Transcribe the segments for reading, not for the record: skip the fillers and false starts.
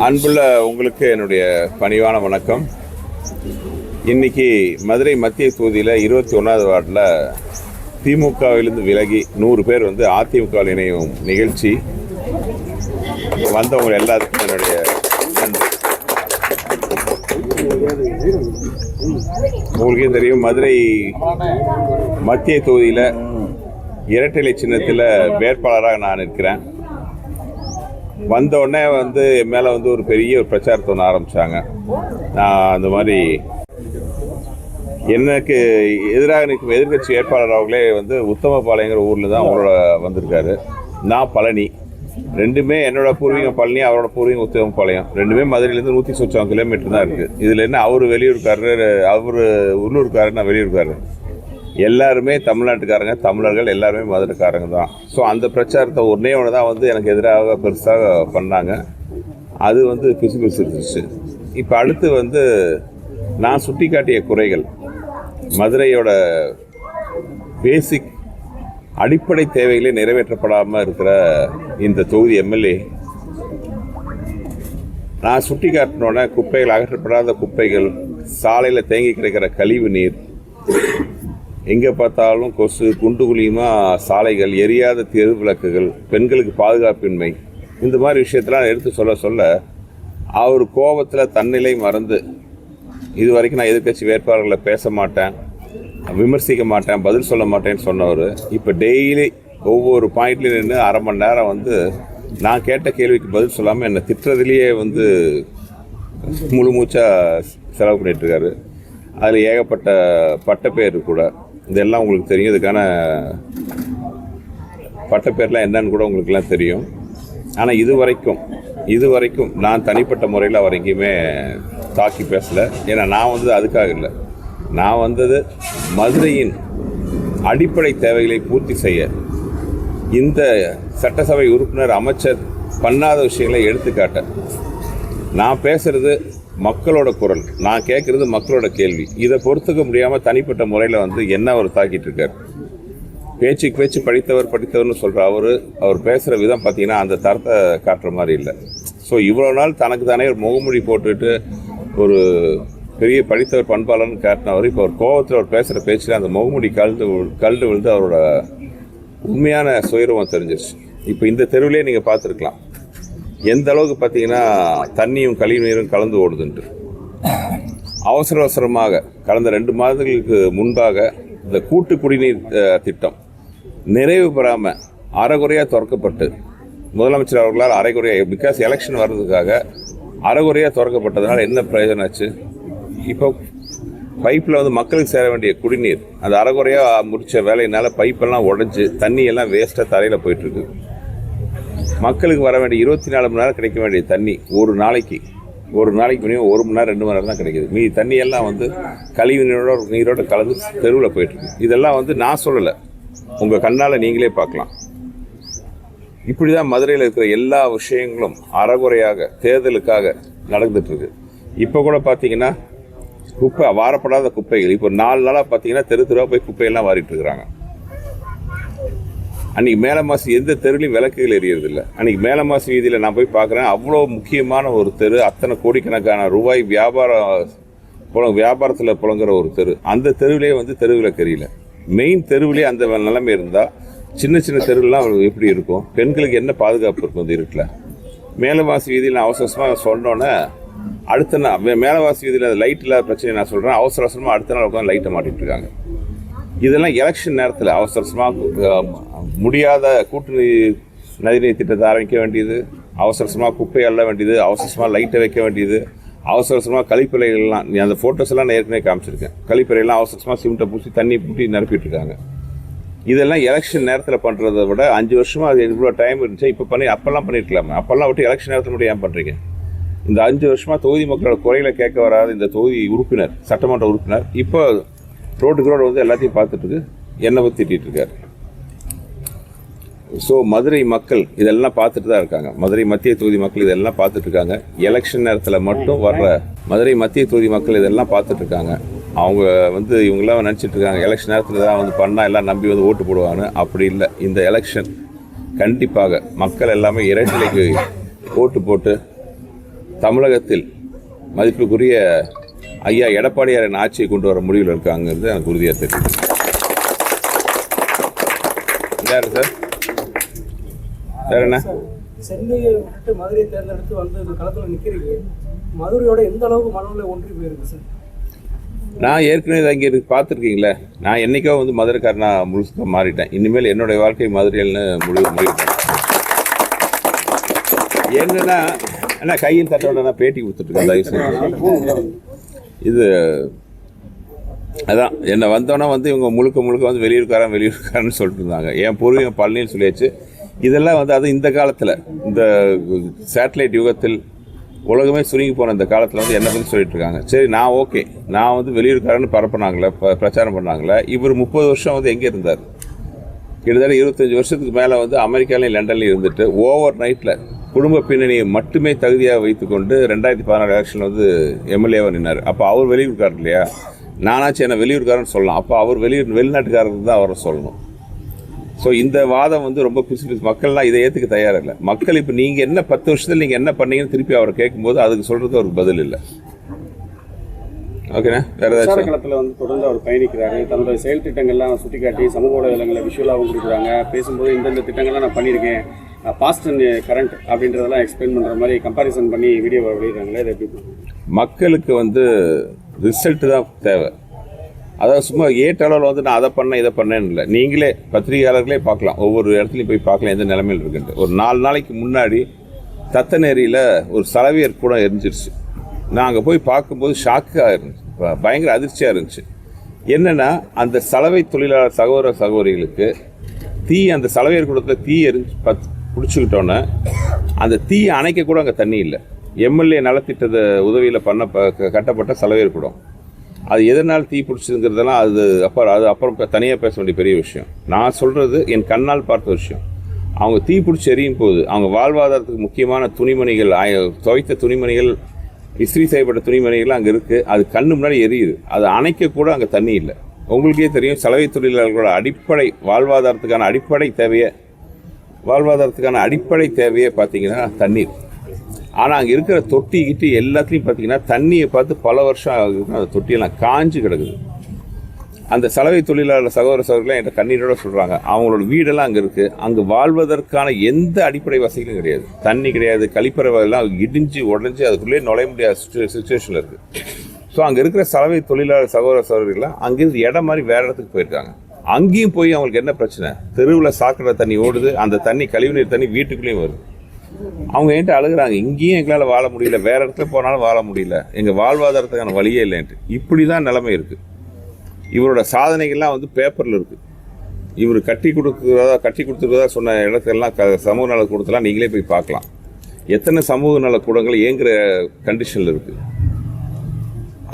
அன்புள்ள உங்களுக்கு என்னுடைய பணிவான வணக்கம். இன்னைக்கு மதுரை மத்திய தொகுதியில் 21வது வார்டில் திமுகவிலிருந்து விலகி 100 பேர் அதிமுகவில் இணையும் நிகழ்ச்சி. வந்தவங்க எல்லாத்துக்கும் என்னுடைய நன்றி. உங்களுக்கே தெரியும், மதுரை மத்திய தொகுதியில் இரட்டை சின்னத்தில் வேட்பாளராக நான் இருக்கிறேன். வந்தோடனே என் மேலே ஒரு பெரிய பிரச்சாரத்தை ஒன்று ஆரம்பித்தாங்க. நான் அந்த மாதிரி எனக்கு எதிராக நிற்கும் எதிர்கட்சி வேட்பாளர் அவர்களே உத்தமபாளையங்கிற ஊரில் தான் அவங்களோட வந்திருக்காரு. நான் பழனி, ரெண்டுமே என்னோட பூர்வீகம் பழனி, அவரோட பூர்வீகம் உத்தமபாளையம். ரெண்டுமே மதுரையிலேருந்து 190 கிலோமீட்டர் தான் இருக்குது. இதில் என்ன அவர் வெளியூர்காரர், அவர் உள்ளூர்காரர், நான் வெளியூர்காரர். எல்லாருமே தமிழ்நாட்டுக்காரங்க, தமிழர்கள் எல்லாருமே மதுரைக்காரங்க தான். ஸோ அந்த பிரச்சாரத்தை ஒன்றே ஒன்று தான் எனக்கு எதிராக பெருசாக பண்ணாங்க. அது பிசுபிசுருச்சு. இப்போ அடுத்து நான் சுட்டி காட்டிய குறைகள், மதுரையோட பேசிக் அடிப்படை தேவைகளே நிறைவேற்றப்படாமல் இருக்கிற இந்த தொகுதி எம்எல்ஏ நான் சுட்டி காட்டினோன்னே குப்பைகள், அகற்றப்படாத குப்பைகள், சாலையில் தேங்கி கிடைக்கிற கழிவு நீர், எங்கே பார்த்தாலும் கொசு, குண்டு குழியுமாக சாலைகள், எரியாத தெரு விளக்குகள், பெண்களுக்கு பாதுகாப்பின்மை, இந்த மாதிரி விஷயத்தெல்லாம் எடுத்து சொல்ல அவர் கோபத்தில் தன்னிலை மறந்து, இது வரைக்கும் நான் எதிர்கட்சி வேட்பாளர்களை பேச மாட்டேன், விமர்சிக்க மாட்டேன், பதில் சொல்ல மாட்டேன்னு சொன்னவர் இப்போ டெய்லி ஒவ்வொரு பாயிண்ட்லேயும் நின்று அரை மணி நேரம் நான் கேட்ட கேள்விக்கு பதில் சொல்லாமல் என்னை திட்டுறதுலேயே முழு மூச்சாக செலவு பண்ணிகிட்ருக்காரு. அதில் ஏகப்பட்ட பட்டப்பேர் கூட, இதெல்லாம் உங்களுக்கு தெரியும். இதுக்கான பட்டப்பேர்லாம் என்னன்னு கூட உங்களுக்குலாம் தெரியும். ஆனால் இது வரைக்கும் நான் தனிப்பட்ட முறையில் அவர் எங்கேயுமே தாக்கி பேசலை. ஏன்னா நான் அதுக்காக இல்லை. நான் வந்தது மதுரையின் அடிப்படை தேவைகளை பூர்த்தி செய்ய. இந்த சட்டசபை உறுப்பினர், அமைச்சர் பண்ணாத விஷயங்களை எடுத்துக்காட்ட. நான் பேசுகிறது மக்களோட குரல், நான் கேட்குறது மக்களோட கேள்வி. இதை பொறுத்துக்க முடியாமல் தனிப்பட்ட முறையில் என்ன அவர் தாக்கிட்டு இருக்கார். பேச்சுக்கு பேச்சு படித்தவர்னு சொல்கிற அவர் பேசுகிற விதம் பார்த்தீங்கன்னா அந்த தரத்தை காட்டுற மாதிரி இல்லை. ஸோ இவ்வளோ நாள் தனக்கு தானே ஒரு முகமூடி போட்டுட்டு ஒரு பெரிய படித்தவர் பண்பாளர்னு காட்டினவர், இப்போ அவர் கோபத்தில் அவர் பேசுகிற பேச்சில் அந்த முகமூடி கழுந்து விழுந்து அவரோட உண்மையான சுயரூபம் தெரிஞ்சிருச்சு. இப்போ இந்த தெருவிலே நீங்கள் பார்த்துருக்கலாம் எந்த அளவுக்கு பார்த்தீங்கன்னா தண்ணியும் கழிவு நீரும் கலந்து ஓடுதுன்ட்டு. அவசரமாக கடந்த 2 மாதங்களுக்கு முன்பாக இந்த கூட்டு குடிநீர் திட்டம் நிறைவு பெறாமல் அரைகுறையாக திறக்கப்பட்டு, முதலமைச்சர் அவர்களால் அரைகுறையாக, பிகாஸ் எலெக்ஷன் வர்றதுக்காக அரைகுறையாக திறக்கப்பட்டதுனால என்ன பிரயோஜனம் ஆச்சு? இப்போ பைப்பில் மக்களுக்கு சேர வேண்டிய குடிநீர் அந்த அரைகுறையாக முடித்த வேலையினால் பைப்பெல்லாம் உடஞ்சி தண்ணியெல்லாம் வேஸ்ட்டாக தரையில் போயிட்டுருக்கு. மக்களுக்கு வர வேண்டிய 24 மணி நேரம் கிடைக்க வேண்டிய தண்ணி ஒரு நாளைக்கு மினிமம் 1 மணி நேரம் 2 மணி நேரம் தான் கிடைக்கிது. மீதி தண்ணியெல்லாம் கழிவு நீரோட கலந்து தெருவில் போயிட்டுருக்கு. இதெல்லாம் நான் சொல்லலை, உங்கள் கண்ணால் நீங்களே பார்க்கலாம். இப்படி தான் மதுரையில் இருக்கிற எல்லா விஷயங்களும் அறகுறையாக தேர்தலுக்காக நடந்துட்டுருக்கு. இப்போ கூட பார்த்தீங்கன்னா வாரப்படாத குப்பைகள் இப்போ 4 நாளாக பார்த்தீங்கன்னா தெருவாக போய் குப்பையெல்லாம் வாரிட்டு இருக்கிறாங்க. அன்றைக்கி மேலமாசி எந்த தெருவிலையும் விளக்குகள் எரியறதில்லை. அன்றைக்கி மேலமாசி வீதியில் நான் போய் பார்க்குறேன், அவ்வளோ முக்கியமான ஒரு தெரு, அத்தனை கோடிக்கணக்கான ரூபாய் வியாபாரத்தில் புழங்குற ஒரு தெரு, அந்த தெருவிலே தெருவிளக்கு எரியல. மெயின் தெருவிலே அந்த நிலைமை இருந்தால் சின்ன சின்ன தெருவெலாம் எப்படி இருக்கும்? பெண்களுக்கு என்ன பாதுகாப்பு இருக்கும்? இருட்டில் மேலவாசி வீதியில் நான் அவசரமாக சொன்னோன்னே அடுத்த நாள் மேலவாசி வீதியில் லைட் இல்லாத பிரச்சனை நான் சொல்கிறேன், அவசரமாக அடுத்த நாள் உட்காந்து லைட்டை மாட்டிகிட்டு இருக்காங்க. இதெல்லாம் எலெக்ஷன் நேரத்தில் அவசரமாக முடியாத நதிநீர் திட்டத்தை ஆரம்பிக்க வேண்டியது, அவசரமாக குப்பை அள்ள வேண்டியது, அவசரமாக லைட்டை வைக்க வேண்டியது, அவசரமாக கழிப்பறைகள்லாம், நீ அந்த ஃபோட்டோஸ் எல்லாம் நான் ஏற்கனவே காமிச்சிருக்கேன். கழிப்பறையெல்லாம் அவசரமாக சிமெண்ட்டை பூசி தண்ணி பூட்டி நிரப்பிட்டு இருக்காங்க. இதெல்லாம் எலெக்ஷன் நேரத்தில் பண்ணுறதை விட 5 வருஷமாக அது இவ்வளோ டைம் இருந்துச்சு. இப்போ அப்போல்லாம் பண்ணியிருக்கலாமே. அப்போல்லாம் விட்டு எலெக்ஷன் நேரத்தில் மட்டும் ஏன் பண்ணுறீங்க? இந்த 5 வருஷமாக தொகுதி மக்களோட குறைகளை கேட்க வராத இந்த தொகுதி உறுப்பினர், சட்டமன்ற உறுப்பினர், இப்போ ரோட்டுக்கு ரோடு எல்லாத்தையும் பார்த்துட்டு என்னை பற்றி திட்டிகிட்டு இருக்காரு. ஸோ மதுரை மக்கள் இதெல்லாம் பார்த்துட்டு தான் இருக்காங்க. மதுரை மத்திய தொகுதி மக்கள் இதெல்லாம் பார்த்துட்டு இருக்காங்க. எலெக்ஷன் நேரத்தில் மட்டும் வர்ற மதுரை மத்திய தொகுதி மக்கள் இதெல்லாம் பார்த்துட்டு இருக்காங்க. அவங்க இவங்களாம் நினச்சிட்டு இருக்காங்க எலெக்ஷன் நேரத்தில் தான் பண்ணால் எல்லாம் நம்பி ஓட்டு போடுவான்னு. அப்படி இல்லை. இந்த எலெக்ஷன் கண்டிப்பாக மக்கள் எல்லாமே இரட்டைக்கு ஓட்டு போட்டு தமிழகத்தில் மதிப்புக்குரிய ஐயா எடப்பாடியாரின் ஆட்சியை கொண்டு வர முடிவில் இருக்காங்கிறது எனக்கு உறுதியாக தெரியும். யார் சார்? சார் என்ன சென்னையை விட்டு மதுரையை தேர்ந்தெடுத்து வந்து இந்த களத்தில் நிற்கிறீங்க, மதுரையோட எந்த அளவுக்கு மனநிலை ஒன்றி போயிருக்கு சார்? நான் ஏற்கனவே அங்கே பார்த்துருக்கீங்களே, நான் என்றைக்கோ வந்து மதுரைக்காரனா முழுசாக மாறிட்டேன். இனிமேல் என்னுடைய வாழ்க்கை மதுரையில்னு முடிவிட்டேன். என்னன்னா என்ன கையில் தட்டோட நான் பேட்டி கொடுத்துட்ருக்கேன். தயவுசெய்து இது அதான் என்னை வந்தோன்னா வந்து இவங்க முழுக்க வந்து வெளியூர்காரன்னு சொல்லிட்டு இருந்தாங்க. என் பூர்வீகம் பழனின்னு சொல்லியாச்சு. இதெல்லாம் வந்து அது இந்த காலத்தில் இந்த சேட்டலைட் யுகத்தில் உலகமே சுருங்கி போன இந்த காலத்தில் வந்து என்ன பற்றி சொல்லிட்டு இருக்காங்க. சரி, நான் ஓகே, நான் வந்து வெளியூர்காரன்னு பரப்புனாங்களே, பிரச்சாரம் பண்ணாங்களே. இவர் 30 வருஷம் வந்து எங்கே இருந்தார்? கிட்டத்தட்ட 25 வருஷத்துக்கு மேலே வந்து அமெரிக்காலையும் லண்டன்லையும் இருந்துட்டு ஓவர் நைட்டில் குடும்ப பின்னணியை மட்டுமே தகுதியாக வைத்துக்கொண்டு 2016 எலெக்ஷனில் வந்து எம்எல்ஏவாக நின்னார். அப்போ அவர் வெளியூர்காரர் இல்லையா? நானாச்சும் என்ன வெளியூர்காரன்னு சொல்லலாம். அப்போ அவர் வெளிநாட்டுக்காரருக்கு தான் அவரை சொல்லணும். ஸோ இந்த வாதம் வந்து ரொம்ப பிசு மக்கள்லாம் இதை ஏற்றுக்க தயாராக இல்லை. மக்கள் இப்போ நீங்கள் என்ன 10 வருஷத்தில் நீங்கள் என்ன பண்ணீங்கன்னு திருப்பி அவரை கேட்கும்போது அதுக்கு சொல்கிறது அவருக்கு பதில் இல்லை. ஓகேண்ணா, வேறு ஏதாச்சும் களத்தில் வந்து தொடர்ந்து அவர் பயணிக்கிறாரு. தன்னுடைய செயல் திட்டங்கள்லாம் சுட்டிக்காட்டி சமூக வலைதளங்களில் விஷுவலாகவும் கொடுக்குறாங்க. பேசும்போது இந்தந்த திட்டங்கள்லாம் நான் பண்ணியிருக்கேன், பாஸ்ட் அண்ட் கரண்ட் அப்படின்றதெல்லாம் எக்ஸ்பிளைன் பண்ணுற மாதிரி கம்பாரிசன் பண்ணி வீடியோ வெளியிடுறாங்களே, அது எப்படி? மக்களுக்கு வந்து ரிசல்ட்டு தான் தேவை. அதாவது சும்மா ஏற்றளவில் வந்து நான் அதை பண்ணேன் இதை பண்ணேன்னு இல்லை. நீங்களே பத்திரிகையாளர்களே பார்க்கலாம், ஒவ்வொரு இடத்துலையும் போய் பார்க்கலாம் எந்த நிலைமையில் இருக்குன்ட்டு. ஒரு 4 நாளைக்கு முன்னாடி தத்தநேரியில் ஒரு சலவியர் கூட எரிஞ்சிருச்சு. நான் அங்கே போய் பார்க்கும்போது ஷாக்காக இருந்துச்சு, பயங்கர அதிர்ச்சியாக இருந்துச்சு. என்னென்னா, அந்த சலவை தொழிலாளர் சகோதரிகளுக்கு அந்த சலவையர் கூடத்தில் தீ எரிஞ்சு பிடிச்சிக்கிட்டோன்னே அந்த தீயை அணைக்க கூட அங்கே தண்ணி இல்லை. எம்எல்ஏ நலத்திட்டத்தை உதவியில் கட்டப்பட்ட சலவையர் கூடம். அது எதனால் தீ பிடிச்சதுங்கிறதெல்லாம் அப்புறம் தனியாக பேச வேண்டிய பெரிய விஷயம். நான் சொல்கிறது என் கண்ணால் பார்த்த விஷயம். அவங்க தீ பிடிச்சி எரியும் போது அவங்க வாழ்வாதாரத்துக்கு முக்கியமான துணிமணிகள், துவைத்த துணிமணிகள், இஸ்திரி செய்யப்பட்ட துணிமணிகள் அங்கே இருக்குது. அது கண்ணு முன்னாடி எரியுது. அது அணைக்க கூட அங்கே தண்ணி இல்லை. உங்களுக்கே தெரியும், சலவை தொழிலாளர்களோட அடிப்படை வாழ்வாதாரத்துக்கான அடிப்படை தேவையே பார்த்தீங்கன்னா தண்ணீர். ஆனால் அங்கே இருக்கிற தொட்டி கிட்டி எல்லாத்துலேயும் பார்த்தீங்கன்னா தண்ணியை பார்த்து பல வருஷம் ஆகுதுன்னா அந்த தொட்டியெல்லாம் காஞ்சு கிடக்குது. அந்த சலவை தொழிலாளர் சகோதரர்கள்லாம் என்கிட்ட கண்ணீரோட சொல்கிறாங்க, அவங்களோட வீடெல்லாம் அங்கே இருக்குது, அங்கே வாழ்வதற்கான எந்த அடிப்படை வசதிகளும் கிடையாது. தண்ணி கிடையாது, கழிப்பறை எல்லாம் இடிஞ்சு உடஞ்சி அதுக்குள்ளே நுழைய முடியாத சுச்சுவேஷனில் இருக்குது. ஸோ அங்கே இருக்கிற சலவை தொழிலாளர் சகோதரர்கள்லாம் அங்கேருந்து இடம் மாதிரி வேறு இடத்துக்கு போயிருக்காங்க. அங்கேயும் போய் அவங்களுக்கு என்ன பிரச்சனை? தெருவில் சாக்கடை தண்ணி ஓடுது, அந்த தண்ணி கழிவுநீர் தண்ணி வீட்டுக்குள்ளேயும் வருது. அவங்க என்கிட்ட அழுகுறாங்க, இங்கேயும் எங்களால் வாழ முடியல, வேறு இடத்துல போனாலும் வாழ முடியல, எங்கள் வாழ்வாதாரத்துக்கான வழியே இல்லைன்ட்டு. இப்படி தான் நிலைமை இருக்குது. இவரோட சாதனைகள்லாம் வந்து பேப்பரில் இருக்குது. இவர் கட்டி கொடுத்துருக்கதா சொன்ன இடத்துலாம் சமூக நல கூடத்தெல்லாம் நீங்களே போய் பார்க்கலாம். எத்தனை சமூக நல கூடங்கள் இயங்குகிற கண்டிஷனில் இருக்குது.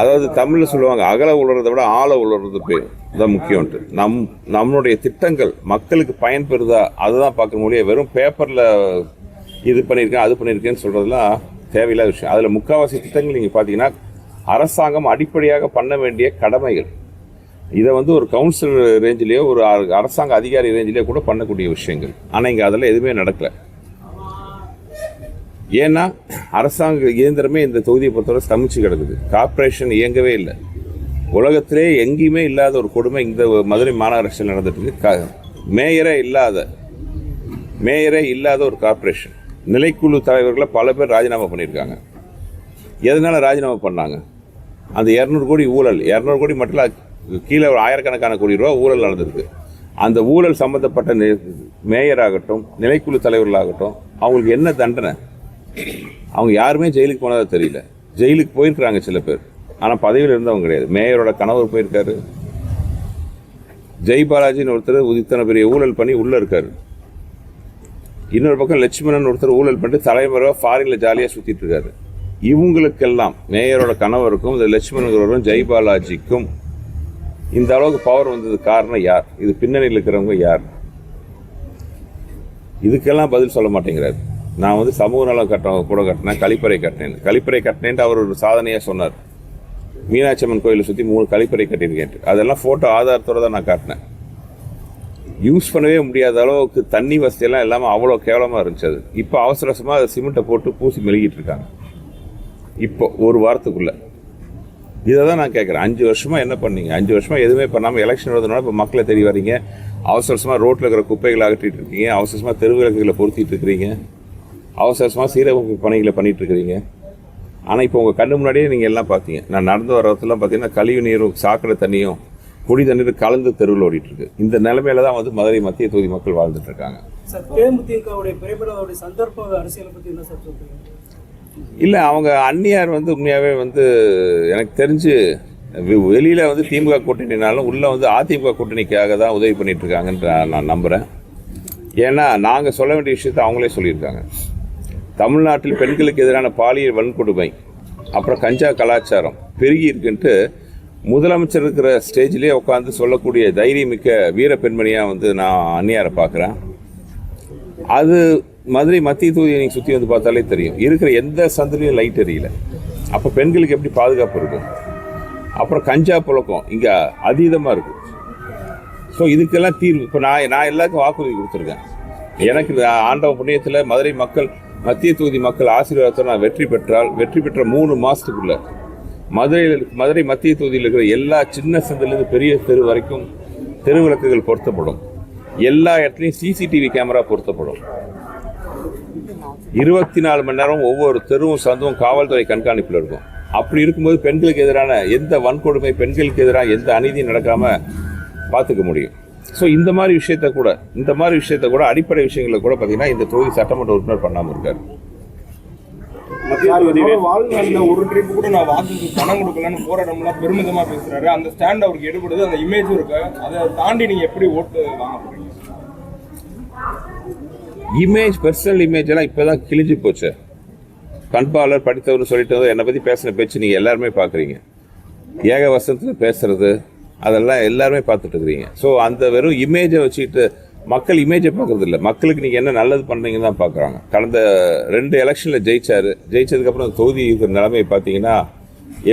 அதாவது தமிழில் சொல்லுவாங்க, அகல உலர்றதை விட ஆழ உலர்றது தான் முக்கியம்ட்டு. நம்மளுடைய திட்டங்கள் மக்களுக்கு பயன்பெறுதா அதை தான் பார்க்க முடியும். வெறும் பேப்பரில் இது பண்ணியிருக்கேன் அது பண்ணியிருக்கேன்னு சொல்கிறதுலாம் தேவையில்லாத விஷயம். அதில் முக்கால்வாசி திட்டங்கள் நீங்கள் பார்த்தீங்கன்னா அரசாங்கம் அடிப்படையாக பண்ண வேண்டிய கடமைகள். இதை வந்து ஒரு கவுன்சில் ரேஞ்சிலேயோ ஒரு அரசாங்க அதிகாரி ரேஞ்சிலேயோ கூட பண்ணக்கூடிய விஷயங்கள். ஆனால் இங்கே அதெல்லாம் எதுவுமே நடக்கலை. ஏன்னா அரசாங்க இயந்திரமே இந்த தொகுதியை பொறுத்தவரை ஸ்தமிச்சு கிடக்குது. கார்ப்பரேஷன் இயங்கவே இல்லை. உலகத்திலே எங்கேயுமே இல்லாத ஒரு கொடுமை இந்த மதுரை மாநகராட்சியில் நடந்துட்டு இருக்கு. மேயரே இல்லாத ஒரு கார்ப்பரேஷன். நிலைக்குழு தலைவர்களை பல பேர் ராஜினாமா பண்ணியிருக்காங்க. எதனால் ராஜினாமா பண்ணாங்க? அந்த 200 கோடி ஊழல், 200 கோடி மட்டும் கீழே ஒரு ஆயிரக்கணக்கான கோடி ரூபா ஊழல் நடந்திருக்கு. அந்த ஊழல் சம்மந்தப்பட்ட மேயராகட்டும் நிலைக்குழு தலைவர்களாகட்டும் அவங்களுக்கு என்ன தண்டனை? அவங்க யாருமே ஜெயிலுக்கு போனதா தெரியல. ஜெயிலுக்கு போயிருக்கிறாங்க சில பேர், ஆனால் பதவியில் இருந்தவங்க கிடையாது. மேயரோட கணவர் போயிருக்காரு. ஜெய்பாலாஜின்னு ஒருத்தர் இத்தனை பெரிய ஊழல் பண்ணி உள்ளே இருக்காரு. இன்னொரு பக்கம் லட்சுமணன் ஒருத்தர் ஊழல் பண்ணிட்டு தலைமுறை ஃபாரினில் ஜாலியாக சுற்றிட்டு இருக்காரு. இவங்களுக்கெல்லாம் மேயரோட கணவருக்கும் இந்த லட்சுமணன் ஜெய்பாலாஜிக்கும் இந்த அளவுக்கு பவர் வந்தது காரணம் யார்? இது பின்னணியில் இருக்கிறவங்க யார்? இதுக்கெல்லாம் பதில் சொல்ல மாட்டேங்கிறாரு. நான் வந்து சமூக நலம் கூட கட்டினேன், கழிப்பறை கட்டினேன்ட்டு அவர் ஒரு சாதனையாக சொன்னார். மீனாட்சி அம்மன் கோயிலை சுற்றி 3 கழிப்பறை கட்டியிருக்கேன்ட்டு. அதெல்லாம் ஃபோட்டோ ஆதாரத்தோடு தான் நான் காட்டினேன். யூஸ் பண்ணவே முடியாத அளவுக்கு தண்ணி வசதியெல்லாம் இல்லாமல் அவ்வளோ கேவலமாக இருந்துச்சு. அது இப்போ அவசரமாக அதை சிமெண்ட்டை போட்டு பூசி மெழுகிட்டு இருக்காங்க. இப்போ ஒரு வாரத்துக்குள்ளே. இதை தான் நான் கேட்குறேன். 5 வருஷமாக என்ன பண்ணீங்க? 5 வருஷமாக எதுவுமே பண்ணாமல் எலெக்ஷன் வருதுனால இப்போ மக்களை தேடி வரீங்க. அவசரமாக ரோட்டில் இருக்கிற குப்பைகளை அகற்றிட்டு இருக்கீங்க, அவசரமாக தெருவிளக்குகளை பொருத்திட்டு இருக்கிறீங்க, அவசரமாக சீரமைப்பு பணிகளை பண்ணிகிட்டு இருக்கிறீங்க. ஆனால் இப்போ உங்கள் கண்ணு முன்னாடியே நீங்கள் எல்லாம் பார்த்தீங்க. நான் நடந்து வரதுலாம் பார்த்தீங்கன்னா கழிவு நீரும் சாக்கடை தண்ணியும் குடி தண்ணீர் கலந்து தெருவில் ஓடிட்டுருக்கு. இந்த நிலைமையில தான் வந்து மதுரை மத்திய தொகுதி மக்கள் வாழ்ந்துட்டு இருக்காங்க. சார், தேமுதிகவுடைய பிறப்பிடவுடைய சந்தர்ப்ப அரசியலை பற்றி என்ன சார் சொல்றீங்க? இல்லை, அவங்க அந்நியார் வந்து உண்மையாகவே வந்து எனக்கு தெரிஞ்சு வெளியில் வந்து திமுக கூட்டணினாலும் உள்ளே வந்து அதிமுக கூட்டணிக்காக தான் உதவி பண்ணிட்டு இருக்காங்கன்ற நான் நம்புகிறேன். ஏன்னா நாங்கள் சொல்ல வேண்டிய விஷயத்தை அவங்களே சொல்லியிருக்காங்க. தமிழ்நாட்டில் பெண்களுக்கு எதிரான பாலியல் வன்கொடுமை அப்புறம் கஞ்சா கலாச்சாரம் பெருகி இருக்குன்ட்டு முதலமைச்சர் இருக்கிற ஸ்டேஜ்லேயே உட்காந்து சொல்லக்கூடிய தைரியமிக்க வீர பெண்மணியாக வந்து நான் அந்நியாரை பார்க்குறேன். அது மதுரை மத்திய தொகுதியை நீங்கள் சுற்றி வந்து பார்த்தாலே தெரியும். இருக்கிற எந்த சந்திலையும் லைட் எரியல. அப்போ பெண்களுக்கு எப்படி பாதுகாப்பு இருக்கும்? அப்புறம் கஞ்சா புழக்கம் இங்கே அதீதமாக இருக்குது. ஸோ இதுக்கெல்லாம் தீர்வு இப்போ நான் எல்லாருக்கும் வாக்குறுதி கொடுத்துருக்கேன். எனக்கு ஆண்டவ புண்ணியத்தில் மதுரை மக்கள் மத்திய தொகுதி மக்கள் ஆசீர்வாதத்தை நான் வெற்றி பெற்ற 3 மாதத்துக்குள்ளே மதுரை மத்திய தொகுதியில் இருக்கிற எல்லா சின்ன சந்திலேருந்து பெரிய தெரு வரைக்கும் தெருவிளக்குகள் பொருத்தப்படும். எல்லா இடத்துலையும் சிசிடிவி கேமரா பொருத்தப்படும். 24 மணி நேரம் ஒவ்வொரு தெருவும் சந்தும் காவல்துறை கண்காணிப்பில் இருக்கும். அப்படி இருக்கும்போது பெண்களுக்கு எதிரான எந்த வன்கொடுமை, பெண்களுக்கு எதிராக எந்த அநீதியும் நடக்காமல் பார்த்துக்க முடியும். ஸோ இந்த மாதிரி விஷயத்த கூட அடிப்படை விஷயங்களை கூட பார்த்தீங்கன்னா இந்த தொகுதி சட்டமன்ற உறுப்பினர் பண்ணாமல் இருக்கார். வாழ்நாளில் ஒரு ட்ரிப் கூட நான் வாக்குக்கு பணம் கொடுக்கலன்னு போராடம்லாம் பெருமிதமாக பேசுறாரு. அந்த ஸ்டாண்ட் அவருக்கு எடுபடுது, அந்த இமேஜும் இருக்கு. அதை தாண்டி நீங்க எப்படி ஓட்டு வாங்க போறீங்க? பர்சனல் இமேஜ் எல்லாம் இப்போதான் கிழிஞ்சு போச்சு. பண்பாளர் படித்தவர்னு சொல்லிட்டு என்னை பற்றி பேசின பேச்சு நீங்கள் எல்லாருமே பார்க்குறீங்க. ஏக வசனத்தில் பேசுறது அதெல்லாம் எல்லாருமே பார்த்துட்டு இருக்கிறீங்க. ஸோ அந்த வெறும் இமேஜை வச்சுக்கிட்டு மக்கள் இமேஜை பார்க்குறது இல்லை. மக்களுக்கு நீங்கள் என்ன நல்லது பண்ணுறீங்கன்னு தான் பார்க்குறாங்க. கடந்த 2 எலெக்ஷனில் ஜெயிச்சதுக்கப்புறம் தொகுதி இருக்கிற நிலைமையை பார்த்தீங்கன்னா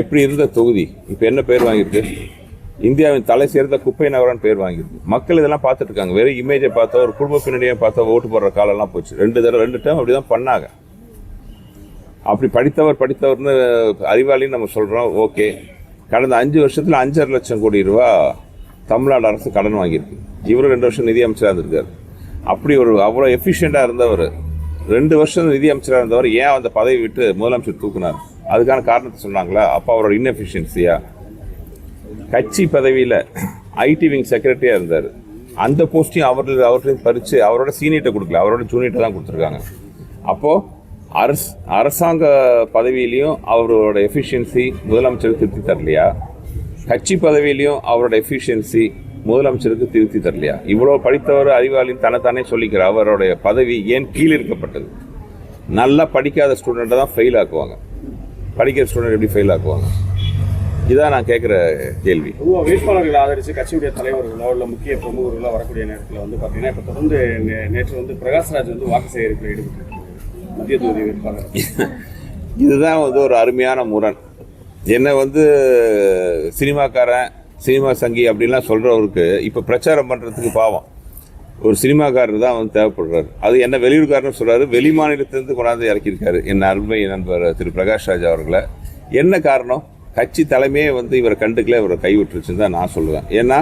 எப்படி இருந்த தொகுதி இப்போ என்ன பேர் வாங்கியிருக்கு? இந்தியாவின் தலை சேர்ந்த குப்பை நகரான்னு பேர் வாங்கியிருக்கு. மக்கள் இதெல்லாம் பார்த்துட்டு இருக்காங்க. வெறும் இமேஜை பார்த்தா ஒரு குடும்ப பின்னணியை பார்த்தா ஓட்டு போடுற காலம்லாம் போச்சு. 2 டைம் அப்படி தான் பண்ணாங்க. அப்படி படித்தவர்னு அறிவாளின்னு நம்ம சொல்கிறோம். ஓகே, கடந்த 5 வருஷத்தில் 5.5 லட்சம் கோடி ரூபா தமிழ்நாடு அரசு கடன் வாங்கியிருக்கு. இவரும் 2 வருஷம் நிதி அமைச்சராக இருந்திருக்காரு. அப்படி அவ்வளோ எஃபிஷியண்டாக இருந்தவர் 2 வருஷம் நிதி அமைச்சராக இருந்தவர் ஏன் அந்த பதவி விட்டு முதலமைச்சர் தூக்குனார்? அதுக்கான காரணத்தை சொன்னாங்களா? அப்போ அவரோட இன்னெஃபிஷியன்சியா? கட்சி பதவியில் ஐடி விங் செக்ரட்டரியாக இருந்தார். அந்த போஸ்ட்டையும் அவர்களையும் பறித்து அவரோட சீனியர்ட்டை கொடுக்கல, அவரோட ஜூனியர்ட்டை தான் கொடுத்துருக்காங்க. அப்போது அரசாங்க பதவியிலையும் அவரோட எஃபிஷியன்சி முதலமைச்சருக்கு திருத்தி தரலையா? கட்சி பதவியிலையும் அவரோட எஃபிஷியன்சி முதலமைச்சருக்கு திருத்தி தரலையா? இவ்வளோ படித்தவர் அறிவாளின்னு தன்னைத்தானே சொல்லிக்கிற அவருடைய பதவி ஏன் கீழிருக்கப்பட்டது? நல்லா படிக்காத ஸ்டூடெண்ட்டை தான் ஃபெயில் ஆக்குவாங்க. படிக்கிற ஸ்டூடெண்ட் எப்படி ஃபெயில் ஆக்குவாங்க? இதான் நான் கேட்குற கேள்வி. வேட்பாளர்களை ஆதரித்து கட்சியுடைய தலைவர்களோ இல்லை முக்கிய பிரமுகர்களோ வரக்கூடிய நேரத்தில் வந்து பார்த்தீங்கன்னா இப்போ தொடர்ந்து நேற்று வந்து பிரகாஷ்ராஜ் வந்து வாக்கு சேகரிப்பில் ஈடுபட்டு மத்திய தொகுதி வேட்பாளர். இதுதான் வந்து ஒரு அருமையான முரண். என்னை வந்து சினிமாக்காரன், சினிமா சங்கி அப்படின்லாம் சொல்கிறவருக்கு இப்போ பிரச்சாரம் பண்ணுறதுக்கு பாவம் ஒரு சினிமாக்காரர் தான் வந்து தேவைப்படுறாரு. அது என்ன வெளியூர்காரன்னு சொல்கிறாரு. வெளி மாநிலத்திலேருந்து கொண்டாந்து இறக்கியிருக்காரு என் அருமை நண்பர் திரு பிரகாஷ்ராஜ் அவர்களை. என்ன காரணம்? கட்சி தலைமையே வந்து இவரை கண்டுக்கல, இவரை கைவிட்டுருச்சுன்னு தான் நான் சொல்லுவேன். ஏன்னா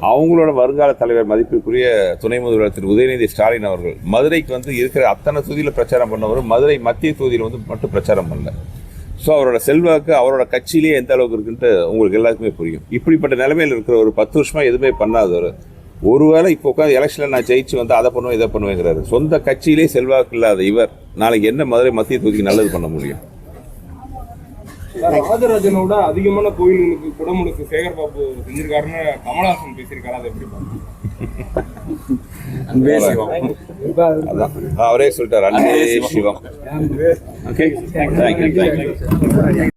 அவங்களோட வருங்கால தலைவர் மதிப்பிற்குரிய துணை முதல்வர் திரு உதயநிதி ஸ்டாலின் அவர்கள் மதுரைக்கு வந்து இருக்கிற அத்தனை தொகுதியில் பிரச்சாரம் பண்ணவர் மதுரை மத்திய தொகுதியில் வந்து மட்டும் பிரச்சாரம் பண்ணல. ஸோ அவரோட செல்வாக்கு அவரோட கட்சியிலேயே எந்த அளவுக்கு இருக்குன்ட்டு உங்களுக்கு எல்லாருக்குமே புரியும். இப்படிப்பட்ட நிலைமையில் இருக்கிற ஒரு 10 வருஷமாக எதுவுமே பண்ணாதவர் ஒருவேளை இப்போ உட்காந்து எலெக்ஷனில் நான் ஜெயிச்சு வந்து அதை பண்ணுவேன் இதை பண்ணுவேங்கிறாரு. சொந்த கட்சியிலே செல்வாக்கு இல்லாத இவர் நாளைக்கு என்ன மதுரை மத்திய தொகுதிக்கு நல்லது பண்ண முடியும்? ராஜராஜனோட அதிகமான கோயில்களுக்கு குடமுழுக்கு சேகர் பாபு செஞ்சிருக்காருன்னு கமலஹாசன் பேசியிருக்காரு. அதை எப்படி அவரே சொல்லிட்டார், அன்பே சிவம். Okay, thank you.